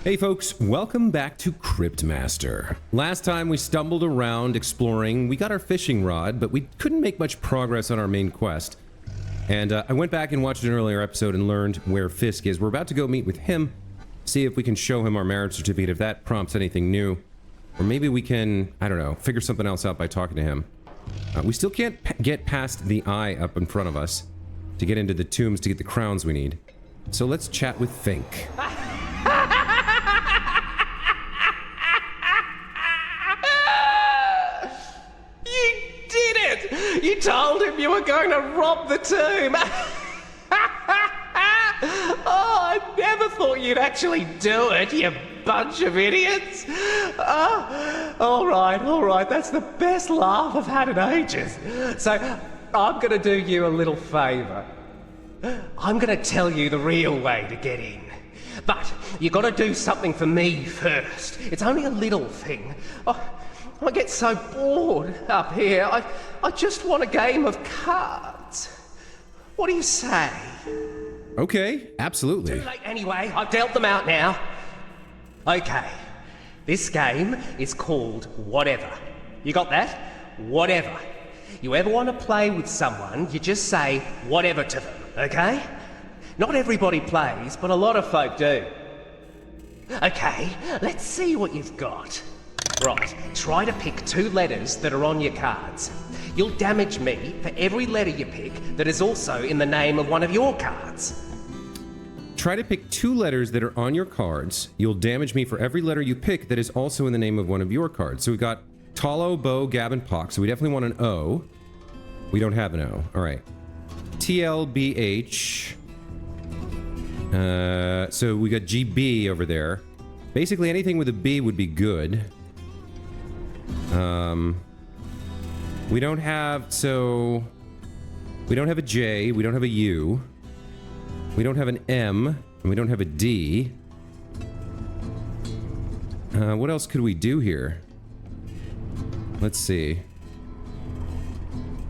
Hey folks, welcome back to Cryptmaster. Last time we stumbled around exploring, we got our fishing rod, but we couldn't make much progress on our main quest. And I went back and watched an earlier episode and learned where Fisk is. We're about to go meet with him, see if we can show him our marriage certificate, if that prompts anything new. Or maybe we can, I don't know, figure something else out by talking to him. We still can't get past the eye up in front of us to get into the tombs to get the crowns we need. So let's chat with Fink. You told him you were going to rob the tomb! Oh, I never thought you'd actually do it, you bunch of idiots! Alright, that's the best laugh I've had in ages. So, I'm gonna do you a little favour. I'm gonna tell you the real way to get in. But, you gotta do something for me first. It's only a little thing. I get so bored up here. I just want a game of cards. What do you say? Okay, absolutely. Too late anyway. I've dealt them out now. Okay. This game is called Whatever. You got that? Whatever. You ever want to play with someone, you just say whatever to them, okay? Not everybody plays, but a lot of folk do. Okay, let's see what you've got. Right, try to pick 2 letters that are on your cards. You'll damage me for every letter you pick that is also in the name of one of your cards. Try to pick 2 letters that are on your cards. You'll damage me for every letter you pick that is also in the name of one of your cards. So we've got Talo, Bo, Gab, and Pock. So we definitely want an O. We don't have an O. All right. TLBH. So we got GB over there. Basically anything with a B would be good. We don't have, so... We don't have a J, we don't have a U. We don't have an M, and we don't have a D. What else could we do here? Let's see.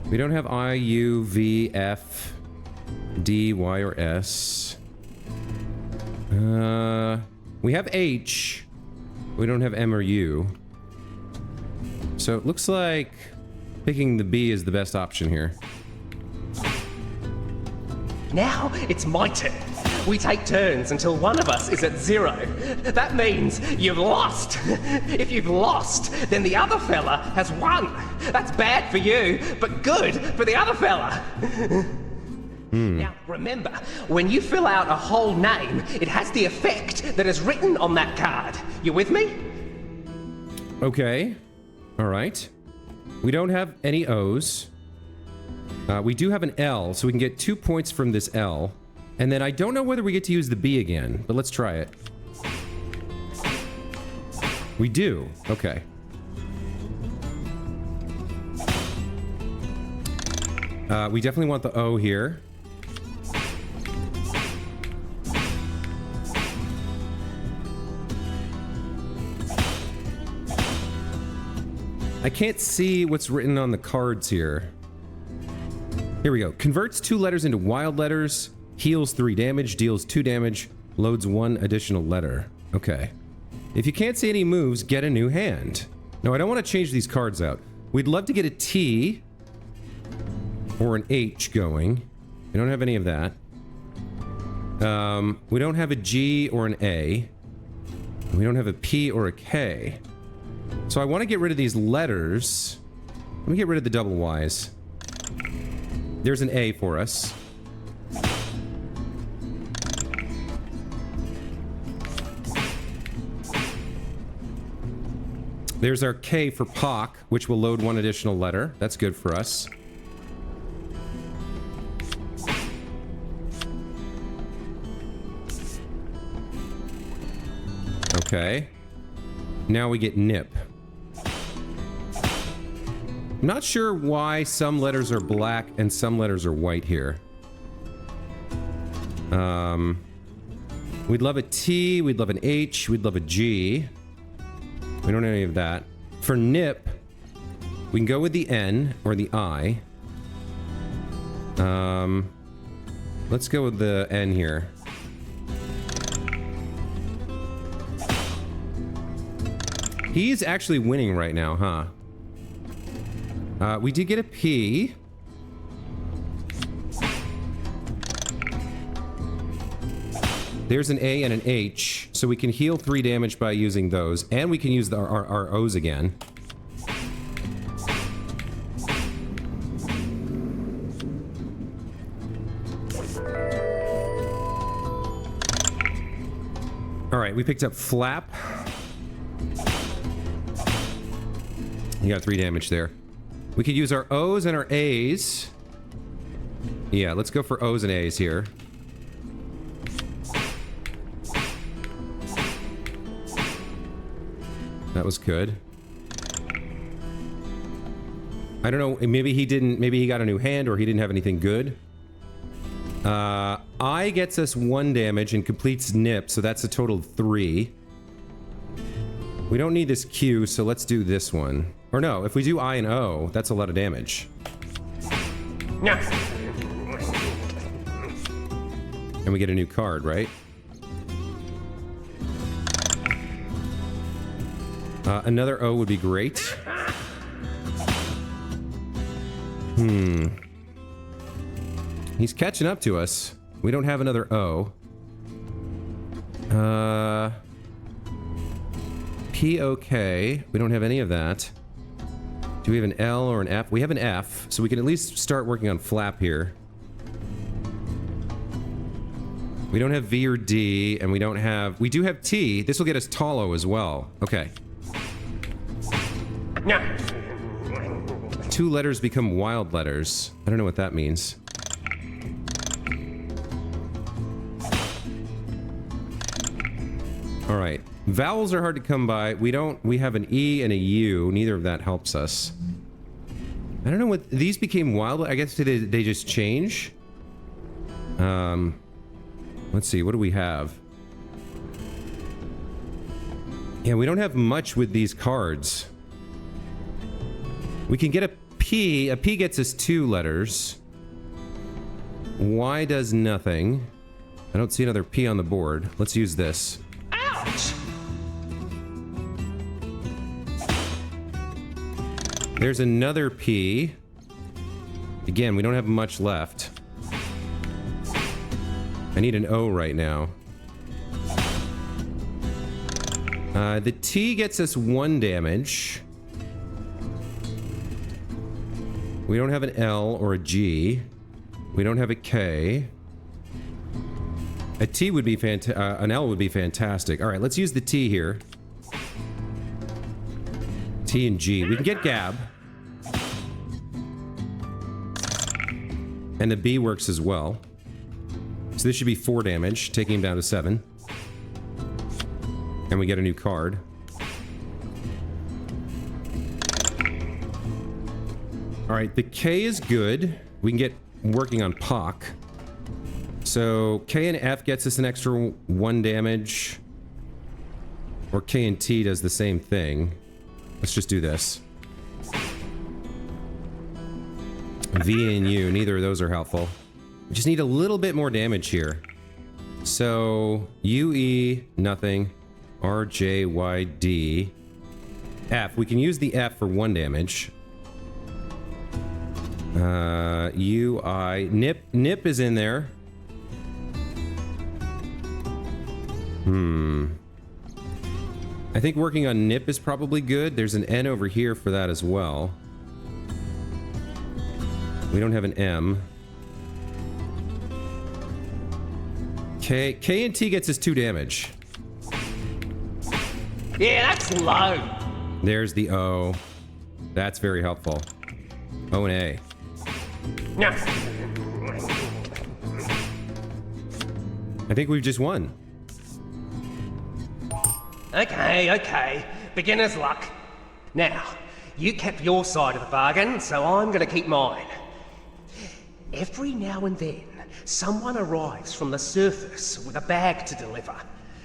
We don't have I, U, V, F, D, Y, or S. We have H. We don't have M or U. So it looks like picking the B is the best option here. Now it's my turn. We take turns until one of us is at 0. That means you've lost. If you've lost, then the other fella has won. That's bad for you, but good for the other fella. Now, remember, when you fill out a whole name, it has the effect that is written on that card. You with me? Okay. All right. We don't have any O's. We do have an L, so we can get 2 points from this L. And then I don't know whether we get to use the B again, but let's try it. We do. Okay. We definitely want the O here. I can't see what's written on the cards here. Here we go. Converts 2 letters into wild letters, heals 3 damage, deals 2 damage, loads 1 additional letter. Okay. If you can't see any moves, get a new hand. No, I don't want to change these cards out. We'd love to get a T or an H going. We don't have any of that. We don't have a G or an A. We don't have a P or a K. So I want to get rid of these letters. Let me get rid of the double Y's. There's an A for us. There's our K for Pock, which will load 1 additional letter. That's good for us. Okay. Now we get Nip. I'm not sure why some letters are black and some letters are white here. We'd love a T, we'd love an H, we'd love a G. We don't have any of that. For Nip, we can go with the N or the I. Let's go with the N here. He's actually winning right now, huh? We did get a P. There's an A and an H, so we can heal 3 damage by using those, and we can use our O's again. Alright, we picked up Flap. You got 3 damage there. We could use our O's and our A's. Yeah, let's go for O's and A's here. That was good. I don't know, maybe he got a new hand or he didn't have anything good. I gets us 1 damage and completes Nip, so that's a total of 3. We don't need this Q, so let's do this one. Or no, if we do I and O, that's a lot of damage. And we get a new card, right? Another O would be great. He's catching up to us. We don't have another O. P, okay. We don't have any of that. Do we have an L or an F? We have an F, so we can at least start working on Flap here. We don't have V or D, and we don't have... We do have T. This will get us Talo as well. Okay. 2 letters become wild letters. I don't know what that means. Alright. Vowels are hard to come by. We have an E and a U. Neither of that helps us. I don't know what... These became wild... I guess they just change? Let's see. What do we have? Yeah, we don't have much with these cards. We can get a P. A P gets us 2 letters. Y does nothing. I don't see another P on the board. Let's use this. Ouch! There's another P. Again, we don't have much left. I need an O right now. The T gets us 1 damage. We don't have an L or a G. We don't have a K. A T would be an L would be fantastic. All right, let's use the T here. T and G. We can get Gab. And the B works as well. So this should be 4 damage, taking him down to 7. And we get a new card. Alright, the K is good. We can get working on Pock. So K and F gets us an extra 1 damage. Or K and T does the same thing. Let's just do this. V and U, neither of those are helpful. We just need a little bit more damage here. So UE, nothing. R, J, Y, D. F, we can use the F for 1 damage. U, I, Nip is in there. I think working on Nip is probably good. There's an N over here for that as well. We don't have an M. K and T gets us 2 damage. Yeah, that's low. There's the O. That's very helpful. O and A. No. I think we've just won. Okay. Beginner's luck. Now, you kept your side of the bargain, so I'm gonna keep mine. Every now and then, someone arrives from the surface with a bag to deliver.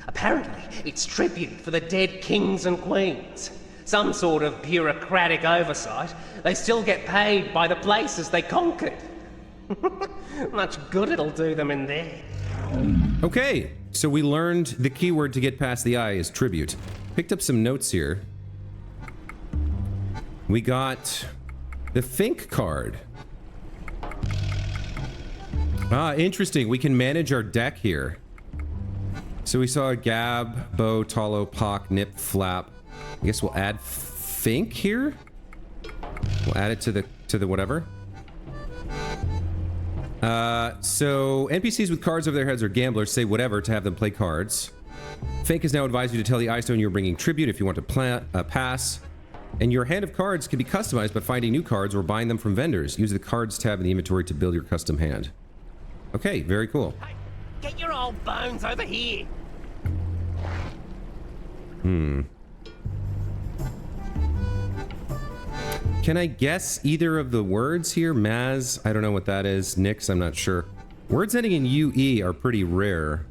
Apparently, it's tribute for the dead kings and queens. Some sort of bureaucratic oversight. They still get paid by the places they conquered. Much good it'll do them in there. Okay, so we learned the keyword to get past the I is tribute. Picked up some notes here. We got the Fink card. Ah, interesting. We can manage our deck here. So we saw a Gab, Bow, Talo, Pock, Nip, Flap. I guess we'll add Fink here. We'll add it to the whatever. So NPCs with cards over their heads or gamblers say whatever to have them play cards. Fink has now advised you to tell the Eye Stone you're bringing tribute if you want to pass. And your hand of cards can be customized by finding new cards or buying them from vendors. Use the cards tab in the inventory to build your custom hand. Okay, very cool. Hey, get your old bones over here. Can I guess either of the words here? Maz, I don't know what that is. Nix, I'm not sure. Words ending in UE are pretty rare.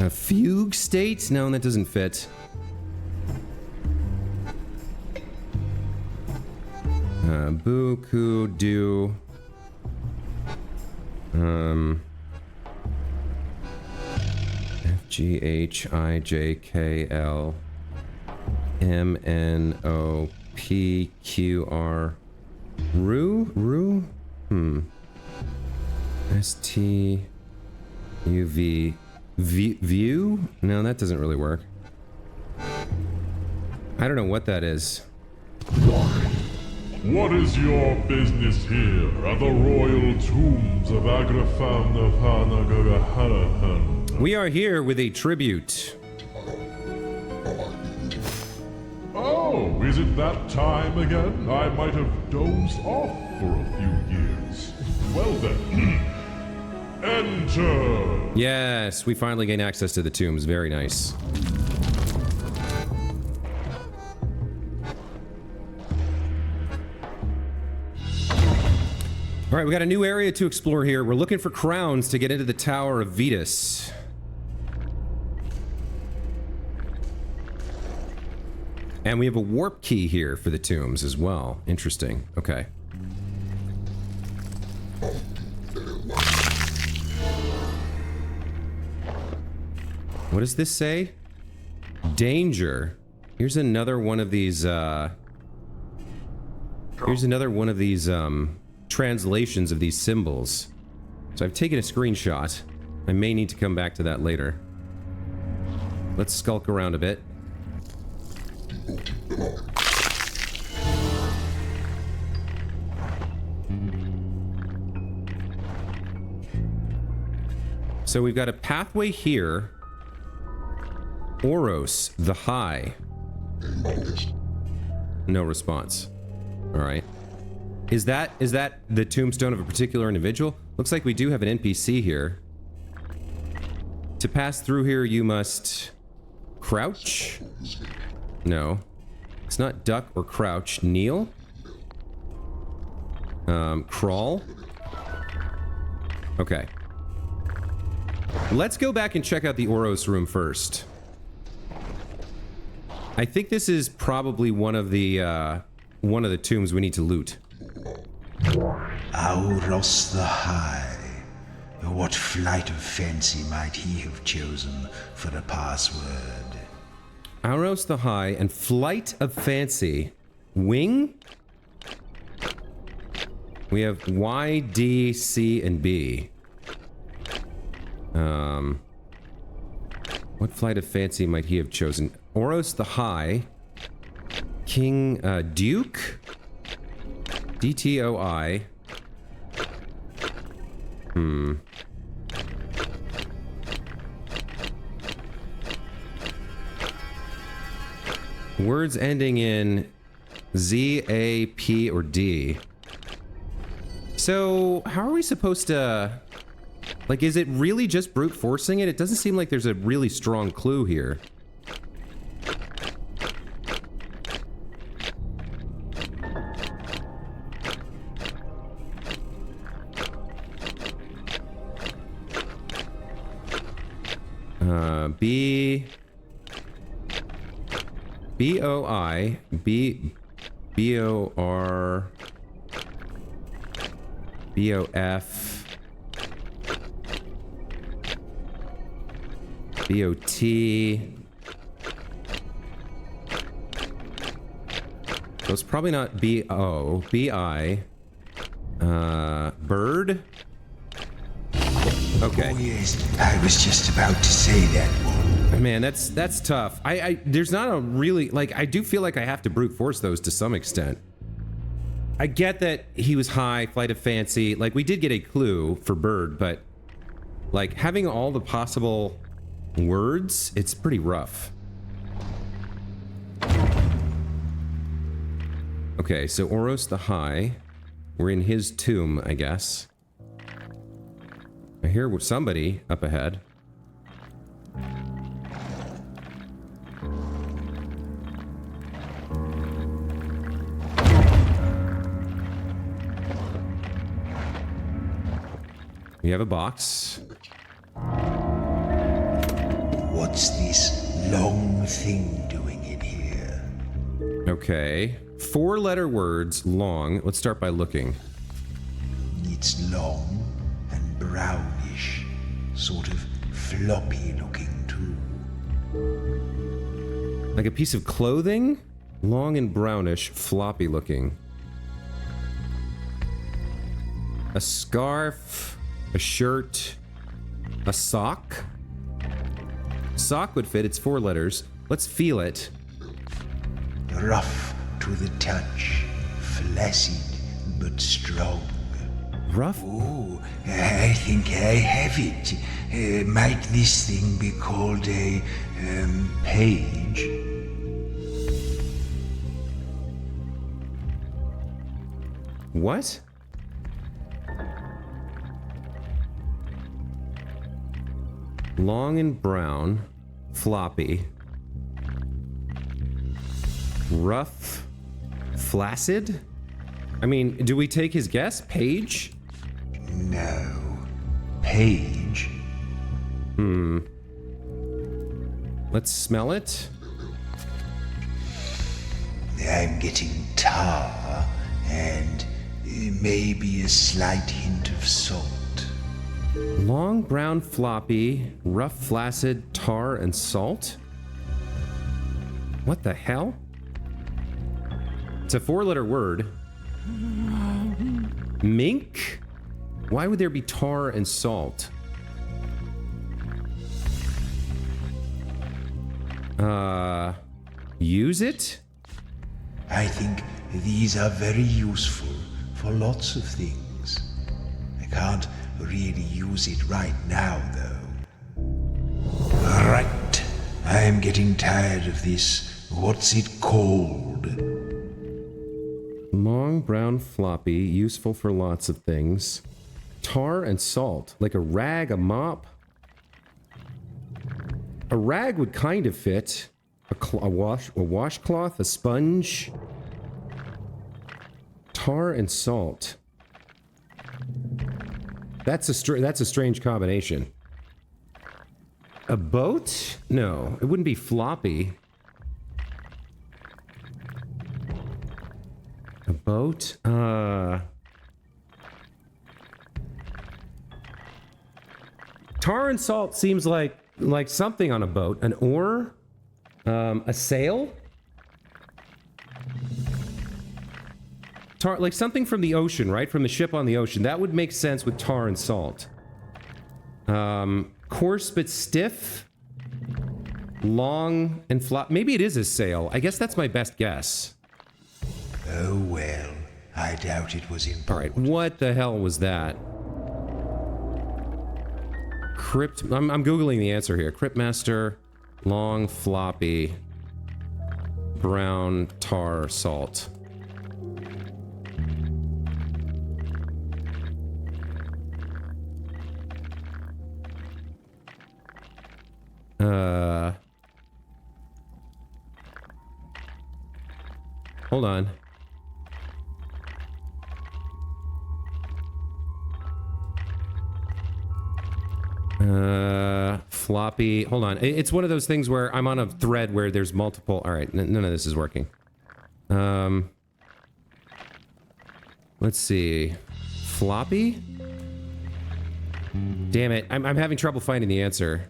Fugue state? No, that doesn't fit. Buku, do. FGHIJKL MNOPQR Rue? STUV View? No, that doesn't really work. I don't know what that is. What is your business here at the royal tombs of Agrafam Nafanagagahanahan? We are here with a tribute. Oh, is it that time again? I might have dozed off for a few years. Well then, enter! Yes, we finally gain access to the tombs. Very nice. All right, we got a new area to explore here. We're looking for crowns to get into the Tower of Vetus. And we have a warp key here for the tombs as well. Interesting. Okay. What does this say? Danger. Here's another one of these, translations of these symbols. So I've taken a screenshot. I may need to come back to that later. Let's skulk around a bit. So we've got a pathway here. Oros, the High. No response. All right. Is that the tombstone of a particular individual? Looks like we do have an NPC here. To pass through here, you must crouch? No. It's not duck or crouch. Kneel? Crawl? Okay. Let's go back and check out the Oros room first. I think this is probably one of the tombs we need to loot. Auros the High. What flight of fancy might he have chosen for a password? Auros the High and flight of fancy. Wing? We have Y, D, C, and B. What flight of fancy might he have chosen? Oros the High. King, Duke? DTOI. Words ending in Z, A, P, or D. So, how are we supposed to... Like, is it really just brute forcing it? It doesn't seem like there's a really strong clue here. B... B-O-I... B-O-R... B-O-F... B-O-T... So it's probably not B-O. B-I. Bird? Okay. Oh yes, I was just about to say that one. Man, that's tough. There's not a really, like, I do feel like I have to brute force those to some extent. I get that he was high, flight of fancy. Like, we did get a clue for bird, but like having all the possible words, it's pretty rough. Okay, so Oros the High. We're in his tomb, I guess. I hear somebody up ahead. We have a box. What's this long thing doing in here? Okay. 4-letter words, long. Let's start by looking. It's long and brownish, sort of floppy looking too. Like a piece of clothing? Long and brownish, floppy looking. A scarf, a shirt, a sock. Sock would fit, it's 4 letters. Let's feel it. Rough to the touch, flaccid but strong. Rough? Oh, I think I have it. Might this thing be called a page? What? Long and brown, floppy. Rough, flaccid? I mean, do we take his guess? Page? No. Page? Let's smell it. I'm getting tar and maybe a slight hint of salt. Long, brown, floppy, rough, flaccid, tar, and salt? What the hell? It's a 4-letter word. Mink? Why would there be tar and salt? Use it? I think these are very useful for lots of things. I can't really use it right now, though. Right. I am getting tired of this. What's it called? Long, brown, floppy, useful for lots of things. Tar and salt, like a rag, a mop. A rag would kind of fit. A washcloth, a sponge. Tar and salt. That's a strange combination. A boat? No, it wouldn't be floppy. A boat? Tar and salt seems like something on a boat. An oar? A sail? Tar, like something from the ocean, right? From the ship on the ocean. That would make sense with tar and salt. Coarse but stiff. Long and flop. Maybe it is a sail. I guess that's my best guess. Oh well, I doubt it was important. All right, what the hell was that? I'm Googling the answer here. Cryptmaster, long, floppy, brown, tar, salt. Hold on. Floppy. Hold on. It's one of those things where I'm on a thread where there's multiple. All right, none of this is working. Let's see. Floppy? Damn it. I'm having trouble finding the answer.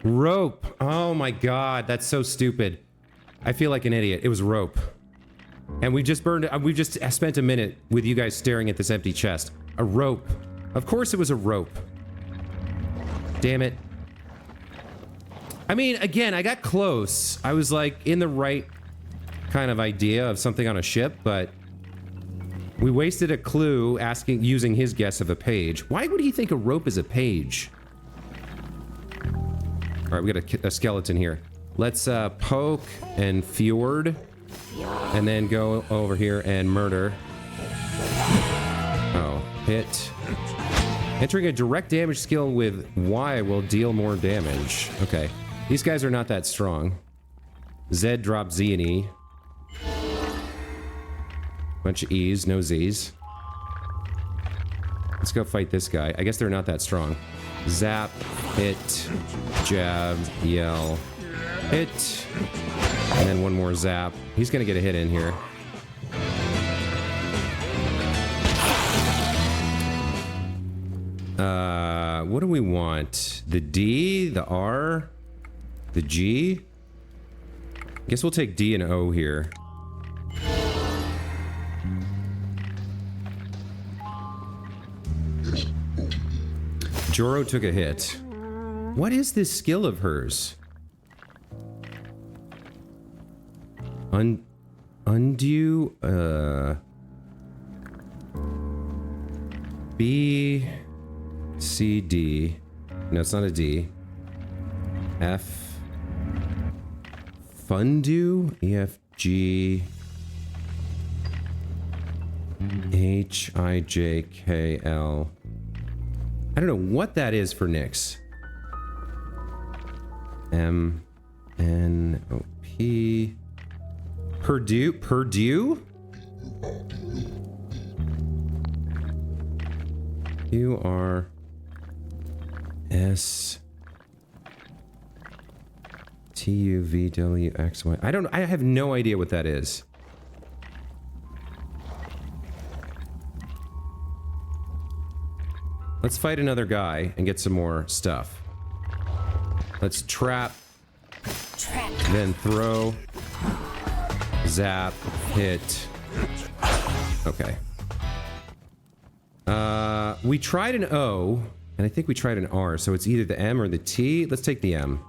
Rope. Oh my god, that's so stupid. I feel like an idiot. It was rope. And we just burned... we've just spent a minute with you guys staring at this empty chest. A rope. Of course it was a rope. Damn it. I mean, again, I got close. I was like in the right kind of idea of something on a ship, but we wasted a clue using his guess of a page. Why would he think a rope is a page? All right, we got a skeleton here. Let's poke and fjord, and then go over here and murder. Oh, hit. Entering a direct damage skill with Y will deal more damage. Okay. These guys are not that strong. Z drops Z and E. Bunch of E's, no Z's. Let's go fight this guy. I guess they're not that strong. Zap, hit, jab, yell, hit. And then one more zap. He's gonna get a hit in here. What do we want? The D, the R, the G? Guess we'll take D and O here. Joro took a hit. What is this skill of hers? Undo, B, C, D. No, it's not a D. F. Fundu, E, F, G, H, I, J, K, L. I don't know what that is for Nyx. M, N, O, P. Purdue? Purdue? U, R, S, T, U, V, W, X, Y. I have no idea what that is. Let's fight another guy and get some more stuff. Let's trap. Then throw. Zap. Hit. Okay. We tried an O, and I think we tried an R, so it's either the M or the T. Let's take the M.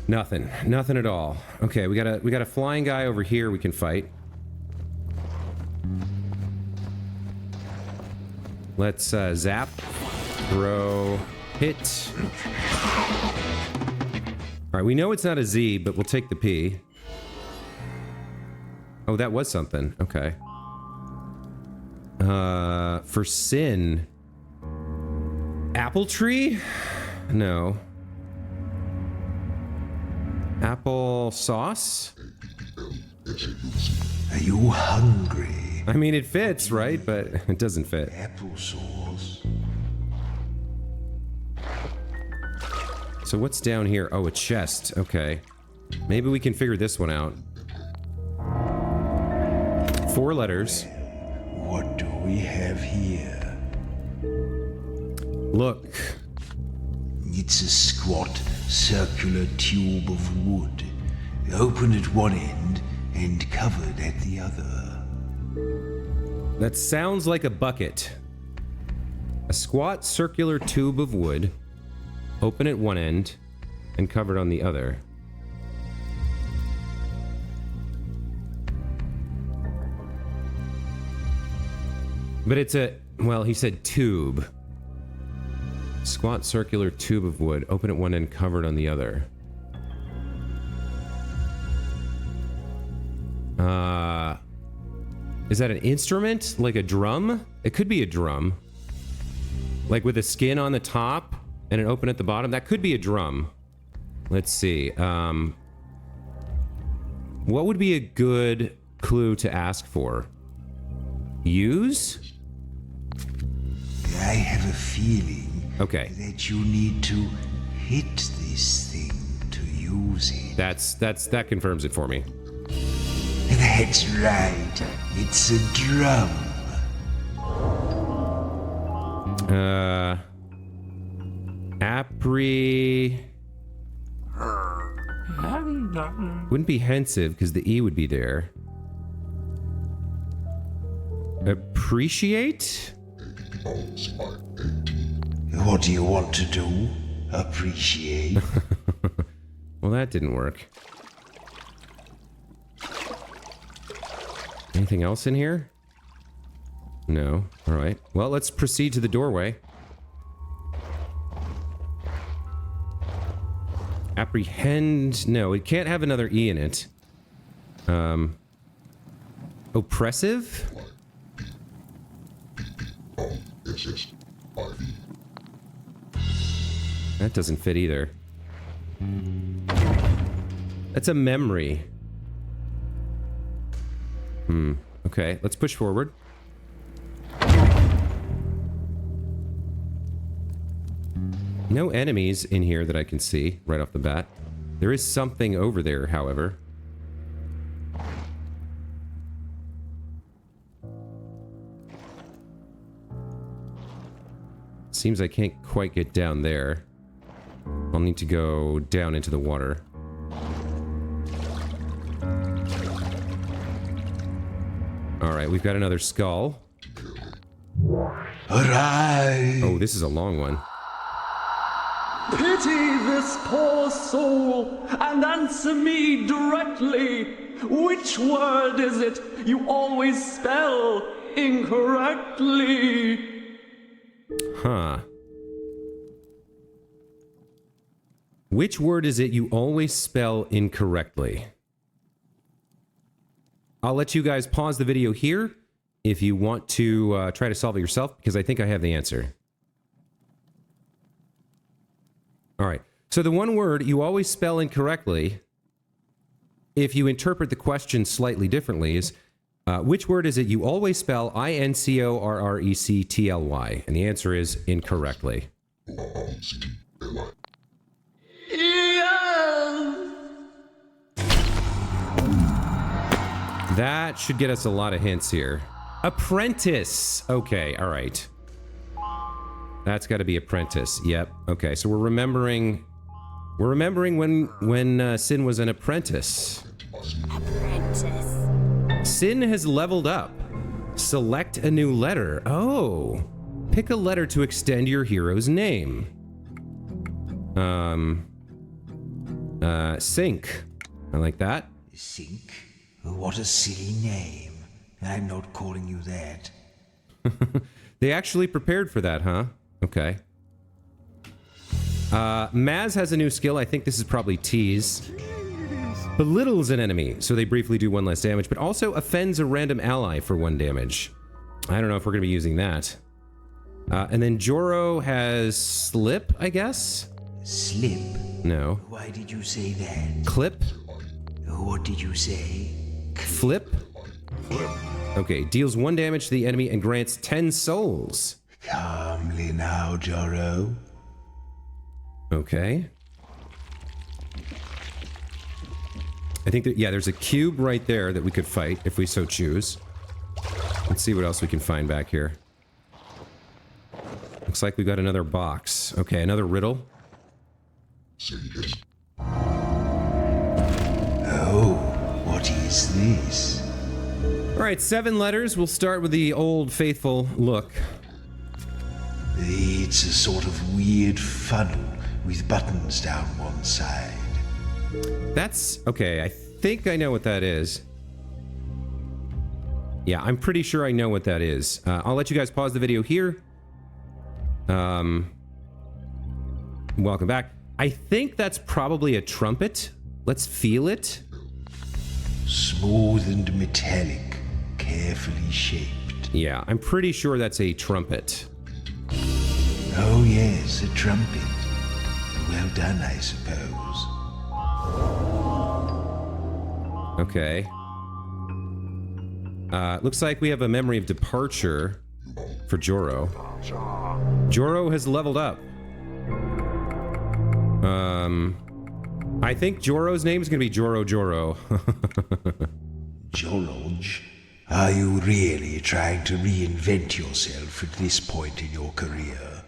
Nothing. Nothing at all. Okay, we got a flying guy over here we can fight. Let's zap, throw, hit. All right, we know it's not a Z, but we'll take the P. Oh, that was something. Okay. For sin. Apple tree? No. Apple sauce? Are you hungry? I mean, it fits, right? But it doesn't fit. Applesauce. So what's down here? Oh, a chest. Okay. Maybe we can figure this one out. 4 letters. What do we have here? Look. It's a squat, circular tube of wood, open at one end and covered at the other. That sounds like a bucket. A squat, circular tube of wood, open at one end and covered on the other. But it's a, well, he said tube. Squat, circular tube of wood, open at one end, covered on the other. Is that an instrument? Like a drum? It could be a drum. Like with a skin on the top and an open at the bottom? That could be a drum. Let's see. What would be a good clue to ask for? Use? I have a feeling Okay. that you need to hit this thing to use it. That confirms it for me. That's right. It's a drum. Wouldn't be pensive because the E would be there. Appreciate? What do you want to do? Appreciate? Well, that didn't work. Anything else in here? No. Alright. Well, let's proceed to the doorway. Apprehend... No, it can't have another E in it. Oppressive? That doesn't fit either. That's a memory. Okay, let's push forward. No enemies in here that I can see right off the bat. There is something over there, however. Seems I can't quite get down there. I'll need to go down into the water. Alright, we've got another skull. Arise! Oh, this is a long one. Pity this poor soul and answer me directly. Which word is it you always spell incorrectly? Huh. Which word is it you always spell incorrectly? I'll let you guys pause the video here if you want to try to solve it yourself, because I think I have the answer. All right. So the one word you always spell incorrectly, if you interpret the question slightly differently, is which word is it you always spell incorrectly? And the answer is incorrectly. That should get us a lot of hints here. Apprentice. Okay, all right. That's got to be apprentice. Yep. Okay, so we're remembering when Sin was an apprentice. Apprentice. Sin has leveled up. Select a new letter. Oh. Pick a letter to extend your hero's name. Sink. I like that. Sink? What a silly name. I'm not calling you that. They actually prepared for that, huh? Okay. Maz has a new skill. I think this is probably Tease. Belittles an enemy, so they briefly do 1 less damage, but also offends a random ally for 1 damage. I don't know if we're going to be using that. And then Joro has Slip, I guess? Slip? No. Why did you say that? Clip? What did you say? Flip? Okay, deals 1 damage to the enemy and grants 10 souls. Calmly now, Joro. Okay. I think that, yeah, there's a cube right there that we could fight if we so choose. Let's see what else we can find back here. Looks like we've got another box. Okay, another riddle. Oh, what is this? All right, 7 letters. We'll start with the old faithful look. It's a sort of weird funnel with buttons down one side. That's... okay, I think I know what that is. Yeah, I'm pretty sure I know what that is. I'll let you guys pause the video here. Welcome back. I think that's probably a trumpet. Let's feel it. Smooth and metallic, carefully shaped. Yeah, I'm pretty sure that's a trumpet. Oh yes, a trumpet. Well done, I suppose. Okay. Looks like we have a memory of departure for Joro. Joro has leveled up. I think Joro's name is going to be Joro. George, are you really trying to reinvent yourself at this point in your career?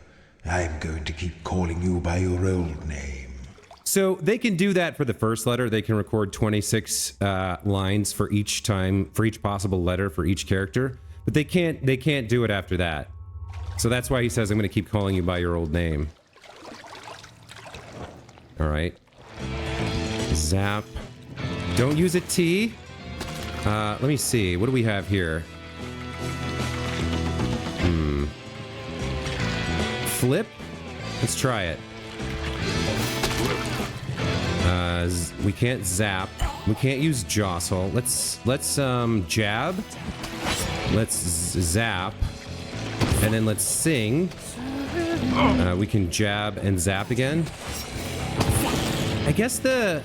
I'm going to keep calling you by your old name. So they can do that for the first letter. They can record 26 lines for each time, for each possible letter for each character, but they can't do it after that. So that's why he says, I'm going to keep calling you by your old name. All right. Zap. Don't use a T. Let me see. What do we have here? Flip? Let's try it. We can't zap. We can't use jostle. Let's jab. Let's zap. And then let's sing. We can jab and zap again. I guess I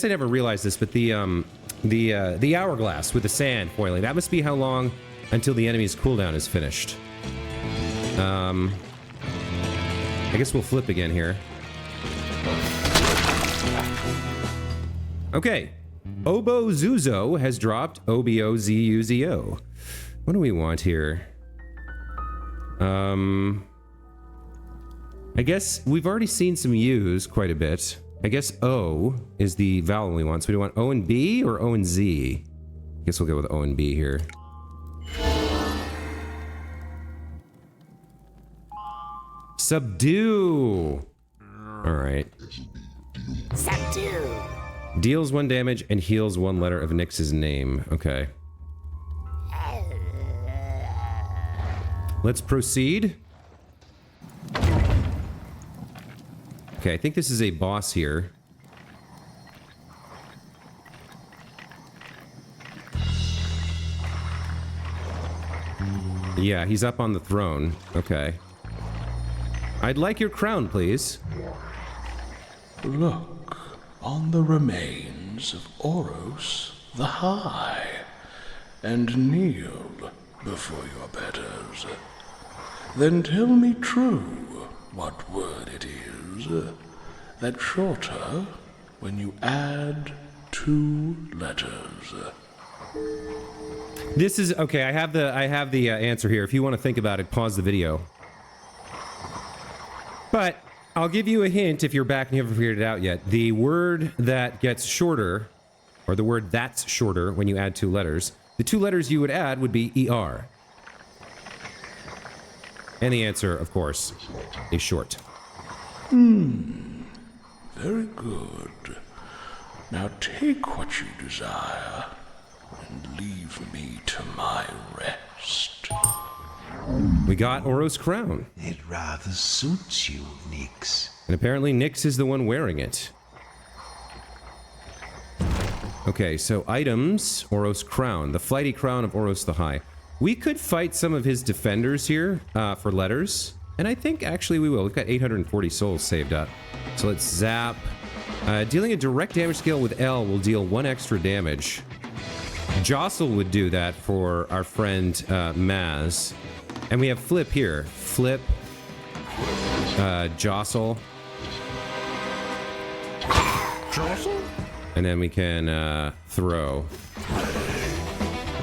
never realized this, but the hourglass with the sand foiling, that must be how long until the enemy's cooldown is finished. I guess we'll flip again here. Okay. Obo Zuzo has dropped O-B-O-Z-U-Z-O. What do we want here? I guess we've already seen some U's quite a bit. I guess O is the vowel we want. So we want O and B or O and Z? I guess we'll go with O and B here. Subdue. All right. Subdue. Deals 1 damage and heals 1 letter of Nyx's name. Okay. Let's proceed. Okay, I think this is a boss here. Yeah, he's up on the throne. Okay. I'd like your crown, please. Look on the remains of Oros the High, and kneel before your betters. Then tell me true what word it is that's shorter when you add 2 letters. This is okay. I have the answer here. If you want to think about it, pause the video. But I'll give you a hint if you're back and you haven't figured it out yet. The word that gets shorter, or the word that's shorter when you add 2 letters, the 2 letters you would add would be ER. And the answer, of course, is short. Very good. Now take what you desire and leave me to my rest. We got Oros' crown. It rather suits you, Nyx. And apparently Nyx is the one wearing it. Okay, so items, Oros' crown. The flighty crown of Oros the High. We could fight some of his defenders here for letters. And I think actually we will. We've got 840 souls saved up. So let's zap. Dealing a direct damage scale with L will deal 1 extra damage. Jostle would do that for our friend Maz. And we have flip here. Flip. Jostle. Jostle? And then we can throw.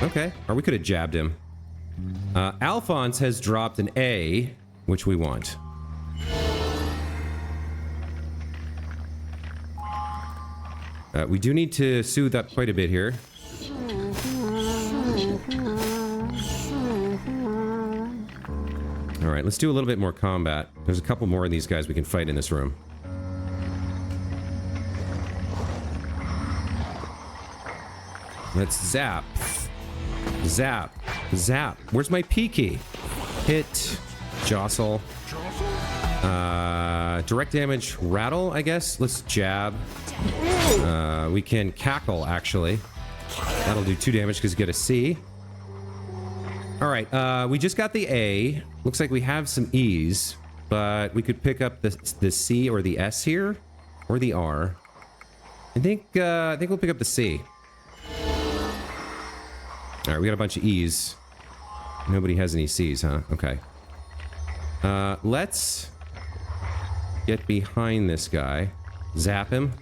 Okay. Or we could have jabbed him. Alphonse has dropped an A, which we want. We do need to soothe up quite a bit here. All right, let's do a little bit more combat. There's a couple more of these guys we can fight in this room. Let's zap. Zap. Zap. Where's my P key? Hit. Jostle. Direct damage. Rattle, I guess. Let's jab. We can cackle, actually. That'll do 2 damage because you get a C. All right, we just got the A. Looks like we have some E's, but we could pick up the C or the S here, or the R. I think we'll pick up the C. All right, we got a bunch of E's. Nobody has any C's, huh? Okay. Let's get behind this guy. Zap him.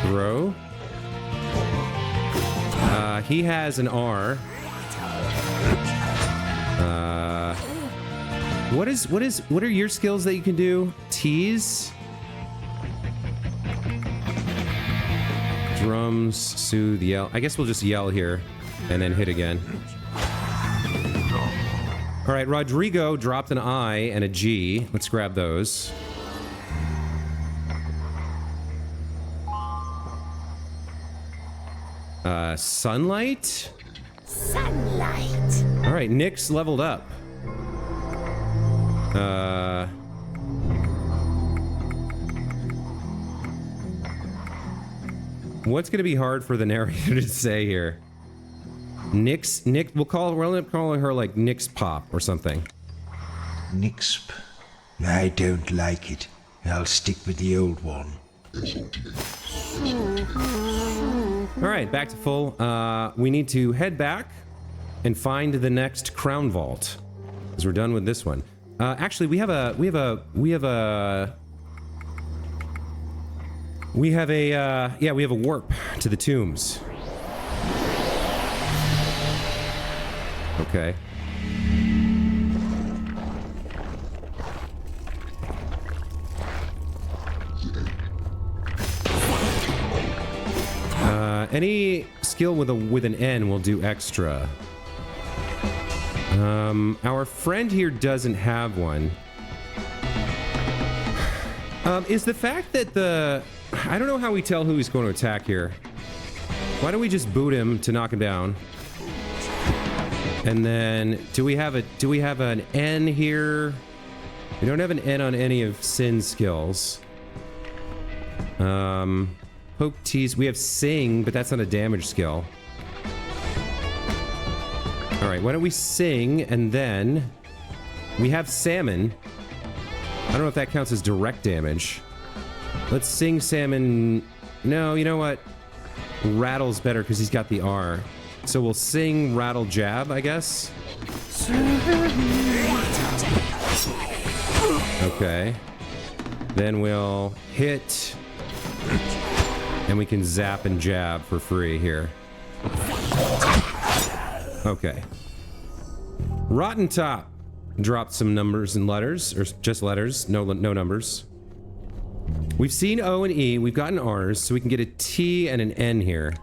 Throw. He has an R. What are your skills that you can do? Tease? Drums, soothe, yell. I guess we'll just yell here and then hit again. All right, Rodrigo dropped an I and a G. Let's grab those. Sunlight? Sunlight. All right, Nick's leveled up. What's gonna be hard for the narrator to say here? Nick, we'll end up calling her like Nick's Pop or something. Nixp. I don't like it. I'll stick with the old one. All right, back to full. We need to head back and find the next crown vault, because we're done with this one. Actually, we have a warp to the tombs. Okay. Any skill with an N will do extra. Our friend here doesn't have one. Is the fact that I don't know how we tell who he's going to attack here. Why don't we just boot him to knock him down? And then, do we have an N here? We don't have an N on any of Sin's skills. Poke, tease. We have sing, but that's not a damage skill. All right, why don't we sing, and then we have salmon. I don't know if that counts as direct damage. Let's sing salmon. No, you know what? Rattle's better because he's got the R. So we'll sing rattle jab, I guess. Okay. Then we'll hit, and we can zap and jab for free here. Okay. Rotten Top dropped some numbers and letters, or just letters, no numbers. We've seen O and E, we've gotten R's, so we can get a T and an N here.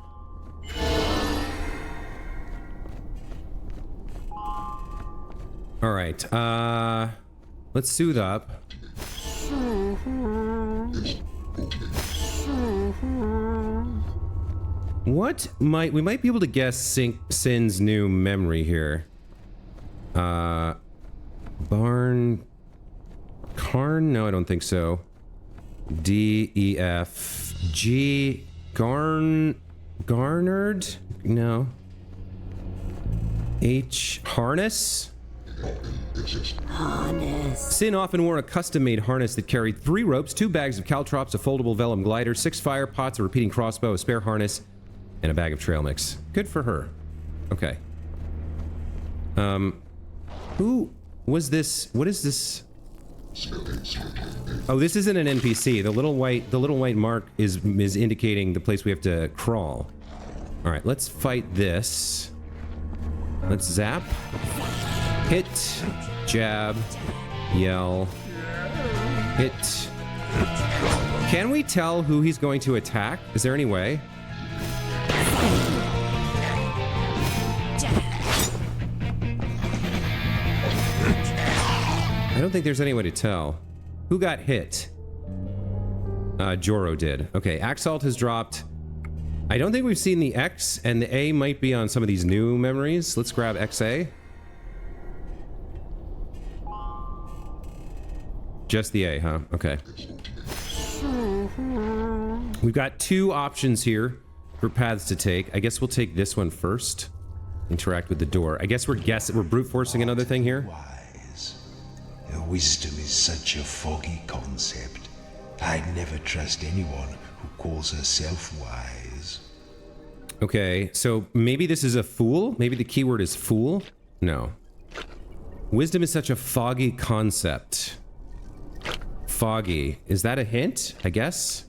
All right, let's soothe up. We might be able to guess Sin's new memory here. Karn? No, I don't think so. D, E, F, G, Garnered? No. H, harness? Harness. Sin often wore a custom-made harness that carried 3 ropes, 2 bags of caltrops, a foldable vellum glider, 6 fire pots, a repeating crossbow, a spare harness, and a bag of trail mix. Good for her. Okay. Who was this? What is this? Oh, this isn't an NPC. The little white mark is indicating the place we have to crawl. All right, let's fight this. Let's zap. Hit, jab, yell, hit. Can we tell who he's going to attack? Is there any way? I don't think there's any way to tell. Who got hit? Joro did. Okay, Axalt has dropped. I don't think we've seen the X, and the A might be on some of these new memories. Let's grab XA. Just the A, huh? Okay. We've got 2 options here for paths to take. I guess we'll take this one first. Interact with the door. I guess we're brute forcing another thing here. Wise. Wisdom is such a foggy concept. I'd never trust anyone who calls herself wise. Okay, so maybe this is a fool? Maybe the keyword is fool? No. Wisdom is such a foggy concept. Foggy. Is that a hint? I guess?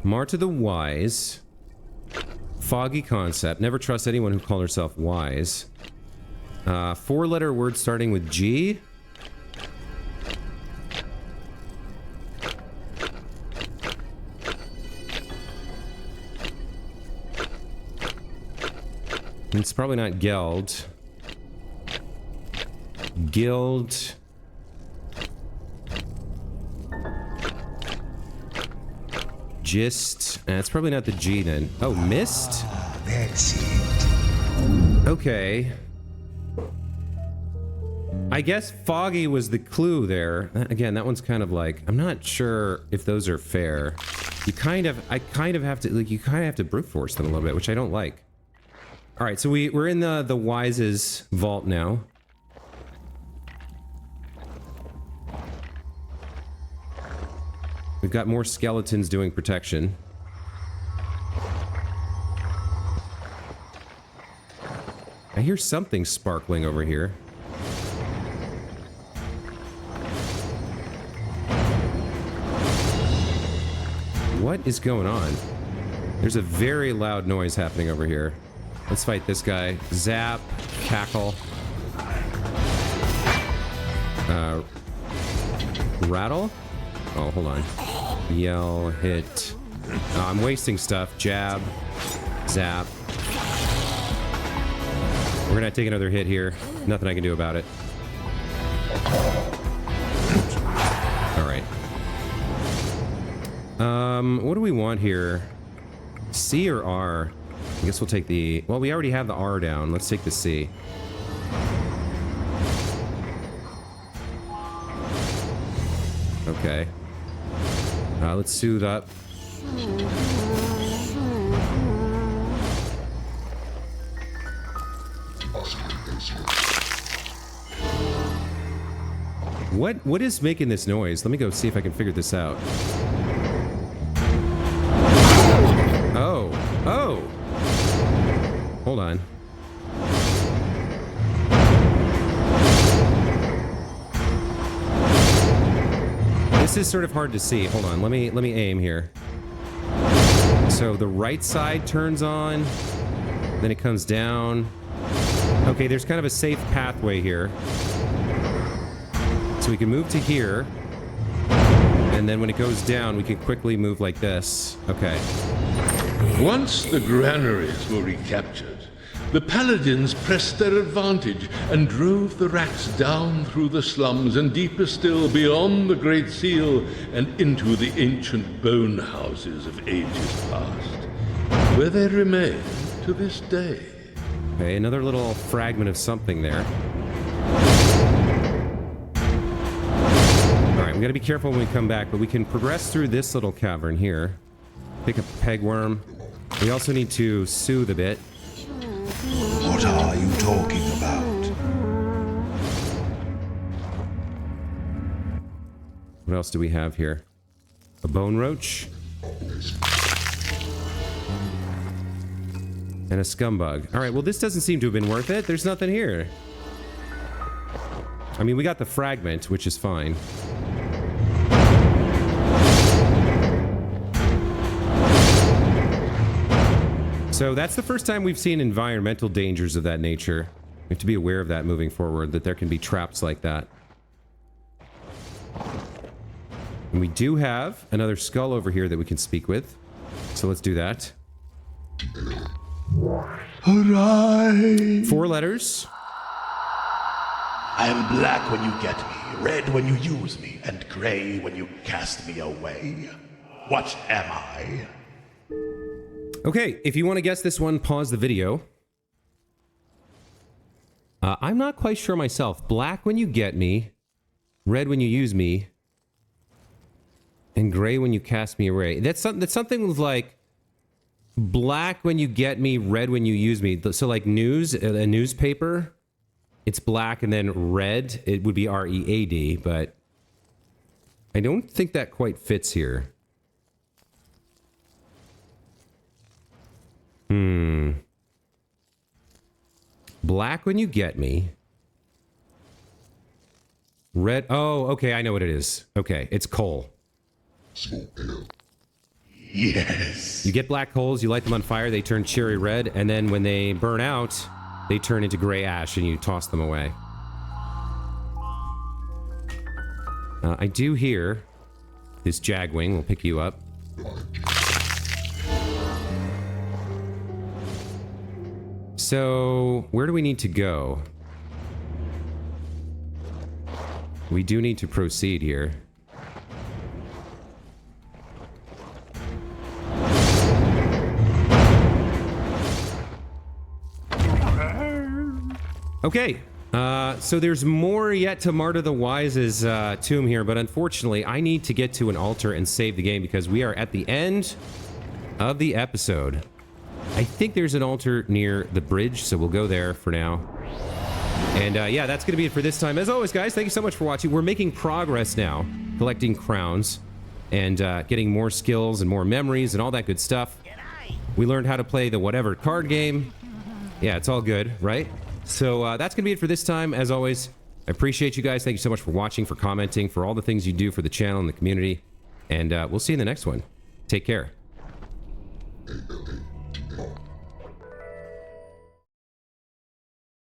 Mar to the wise. Foggy concept. Never trust anyone who calls herself wise. 4-letter word starting with G. It's probably not Geld. Guild. Gist. It's probably not the G then. Oh, mist? That's it. Okay. I guess foggy was the clue there. Again, that one's kind of like, I'm not sure if those are fair. I kind of have to, like, you kind of have to brute force them a little bit, which I don't like. All right, so we're in the Wise's vault now. We've got more skeletons doing protection. I hear something sparkling over here. What is going on? There's a very loud noise happening over here. Let's fight this guy. Zap, cackle. Rattle? Oh, hold on. Yell, hit. Oh, I'm wasting stuff. Jab, zap. We're gonna take another hit here. Nothing I can do about it. Alright. What do we want here? C or R? I guess we'll take the... Well, we already have the R down. Let's take the C. Okay. Let's soothe up. What is making this noise? Let me go see if I can figure this out. Oh. Oh! Hold on. This is sort of hard to see. Hold on, let me aim here. So the right side turns on, then it comes down. Okay, there's kind of a safe pathway here. So we can move to here, and then when it goes down, we can quickly move like this. Okay. Once the granaries were recaptured, the paladins pressed their advantage and drove the rats down through the slums and deeper still beyond the Great Seal and into the ancient bone houses of ages past, where they remain to this day. Okay, another little fragment of something there. Alright, we gotta be careful when we come back, but we can progress through this little cavern here. Pick up a pegworm. We also need to soothe a bit. What are you talking about? What else do we have here? A bone roach. And a scumbug. Alright, well this doesn't seem to have been worth it. There's nothing here. I mean, we got the fragment, which is fine. So that's the first time we've seen environmental dangers of that nature. We have to be aware of that moving forward, that there can be traps like that. And we do have another skull over here that we can speak with. So let's do that. Hooray! 4 letters. I am black when you get me, red when you use me, and gray when you cast me away. What am I? Okay, if you want to guess this one, pause the video. I'm not quite sure myself. Black when you get me, red when you use me, and gray when you cast me away. That's something with like black when you get me, red when you use me. So like news, a newspaper, it's black, and then red, it would be R-E-A-D, but I don't think that quite fits here. Black when you get me. Red. Oh, okay. I know what it is. Okay. It's coal. Yes. You get black holes, you light them on fire, they turn cherry red, and then when they burn out, they turn into gray ash and you toss them away. I do hear this Jagwing will pick you up. So, where do we need to go? We do need to proceed here. Okay, so there's more yet to Marta the Wise's tomb here, but unfortunately, I need to get to an altar and save the game because we are at the end of the episode. I think there's an altar near the bridge, so we'll go there for now. And yeah, that's going to be it for this time. As always, guys, thank you so much for watching. We're making progress now, collecting crowns and getting more skills and more memories and all that good stuff. We learned how to play the whatever card game. Yeah, it's all good, right? So that's going to be it for this time. As always, I appreciate you guys. Thank you so much for watching, for commenting, for all the things you do for the channel and the community. And we'll see you in the next one. Take care.